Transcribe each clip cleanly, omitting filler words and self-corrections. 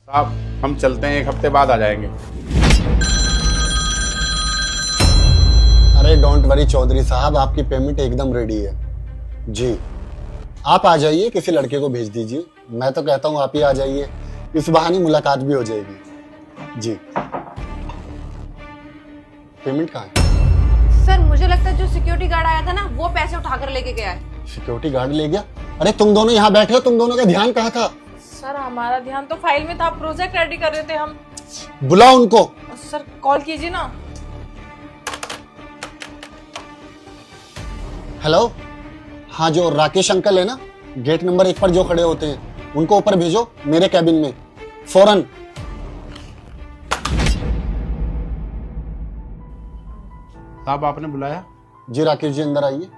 साहब हम चलते हैं, 1 हफ्ते बाद आ जाएंगे। अरे डोंट वरी चौधरी साहब, आपकी पेमेंट एकदम रेडी है जी। आप आ जाइए, किसी लड़के को भेज दीजिए। मैं तो कहता हूँ आप ही आ जाइए, इस बहाने मुलाकात भी हो जाएगी जी। पेमेंट कहाँ है? सर मुझे लगता है जो सिक्योरिटी गार्ड आया था ना, वो पैसे उठाकर लेके गया है। सिक्योरिटी गार्ड ले गया? अरे तुम दोनों यहाँ बैठे हो, तुम दोनों का ध्यान कहाँ था? सर हमारा ध्यान तो फाइल में था, प्रोजेक्ट रेडी कर रहे थे हम। बुलाओ उनको। सर कॉल कीजिए ना। हेलो, हाँ जो राकेश अंकल है ना, गेट नंबर 1 पर जो खड़े होते हैं, उनको ऊपर भेजो मेरे कैबिन में फौरन। साहब आपने बुलाया? जी राकेश जी अंदर आइए।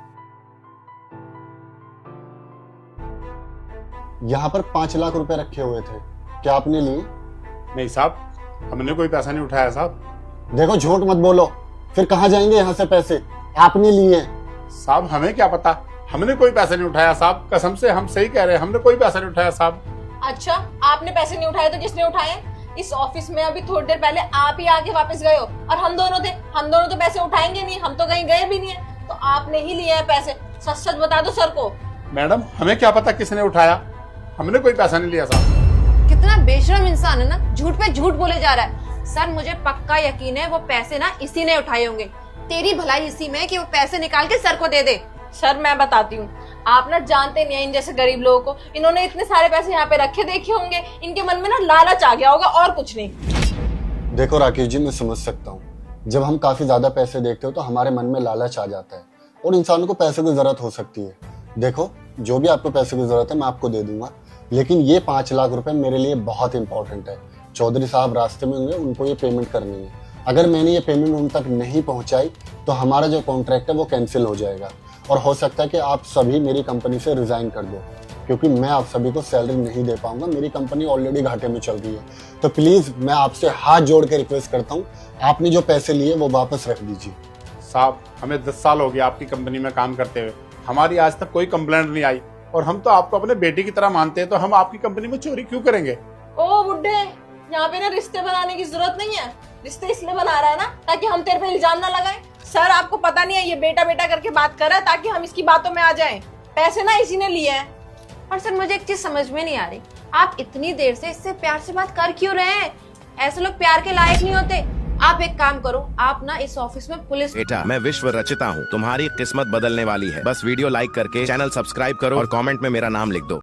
यहाँ पर 5 लाख रुपए रखे हुए थे, क्या आपने लिए? नहीं साहब, हमने कोई पैसा नहीं उठाया साहब। देखो झूठ मत बोलो, फिर कहाँ जाएंगे यहाँ से पैसे? आपने लिए हैं। साहब हमें क्या पता, हमने कोई पैसा नहीं उठाया साहब, कसम से हम सही कह रहे हैं, हमने कोई पैसा नहीं उठाया साहब। अच्छा आपने पैसे नहीं उठाए तो किसने उठाए? इस ऑफिस में अभी थोड़ी देर पहले आप ही आके वापस गए हो, और हम दोनों तो पैसे उठाएंगे नहीं, हम तो कहीं गए भी नहीं है, तो आपने ही लिए हैं पैसे। सच सच बता दो सर को। मैडम हमें क्या पता किसने उठाया, हमने कोई पैसा नहीं लिया साहब। कितना बेशरम इंसान है ना, झूठ पे झूठ बोले जा रहा है। सर मुझे पक्का यकीन है वो पैसे ना इसी ने उठाए होंगे। तेरी भलाई इसी में कि वो पैसे निकाल के सर को दे दे। सर मैं बताती हूँ, आप ना जानते नहीं है इन जैसे गरीब लोगों को। इन्होंने इतने सारे पैसे यहाँ पे रखे देखे होंगे, इनके मन में ना लालच आ गया होगा और कुछ नहीं। देखो राकेश जी, मैं समझ सकता हूँ, जब हम काफी ज्यादा पैसे देखते हो तो हमारे मन में लालच आ जाता है, और इंसानों को पैसे की जरूरत हो सकती है। देखो जो भी आपको पैसे की जरूरत है मैं आपको दे दूंगा, लेकिन ये 5 लाख रुपए मेरे लिए बहुत इंपॉर्टेंट है। चौधरी साहब रास्ते में होंगे, उनको ये पेमेंट करनी है। अगर मैंने ये पेमेंट उन तक नहीं पहुंचाई तो हमारा जो कॉन्ट्रैक्ट है वो कैंसिल हो जाएगा, और हो सकता है कि आप सभी मेरी कंपनी से रिजाइन कर दो, क्योंकि मैं आप सभी को सैलरी नहीं दे पाऊंगा। मेरी कंपनी ऑलरेडी घाटे में चल रही है। तो प्लीज मैं आपसे हाथ जोड़ के रिक्वेस्ट करता हूँ, आपने जो पैसे लिए वो वापस रख दीजिए। साहब हमें 10 साल हो गया आपकी कंपनी में काम करते हुए, हमारी आज तक कोई कंप्लेंट नहीं आई, और हम तो आपको अपने बेटे की तरह मानते हैं, तो हम आपकी कंपनी में चोरी क्यों करेंगे? ओ बुड्ढे, यहाँ पे ना रिश्ते बनाने की जरूरत नहीं है। रिश्ते इसलिए बना रहा है ना ताकि हम तेरे पे इल्जाम ना लगाएं। सर आपको पता नहीं है, ये बेटा बेटा करके बात कर रहा है ताकि हम इसकी बातों में आ जाएं। पैसे ना इसी ने लिए हैं। और सर मुझे एक चीज समझ में नहीं आ रही, आप इतनी देर से इससे प्यार से बात कर क्यों रहे हैं? ऐसे लोग प्यार के लायक नहीं होते। आप एक काम करो, आप ना इस ऑफिस में पुलिस। बेटा मैं विश्व रचिता हूँ, तुम्हारी किस्मत बदलने वाली है। बस वीडियो लाइक करके चैनल सब्सक्राइब करो और कमेंट में मेरा नाम लिख दो।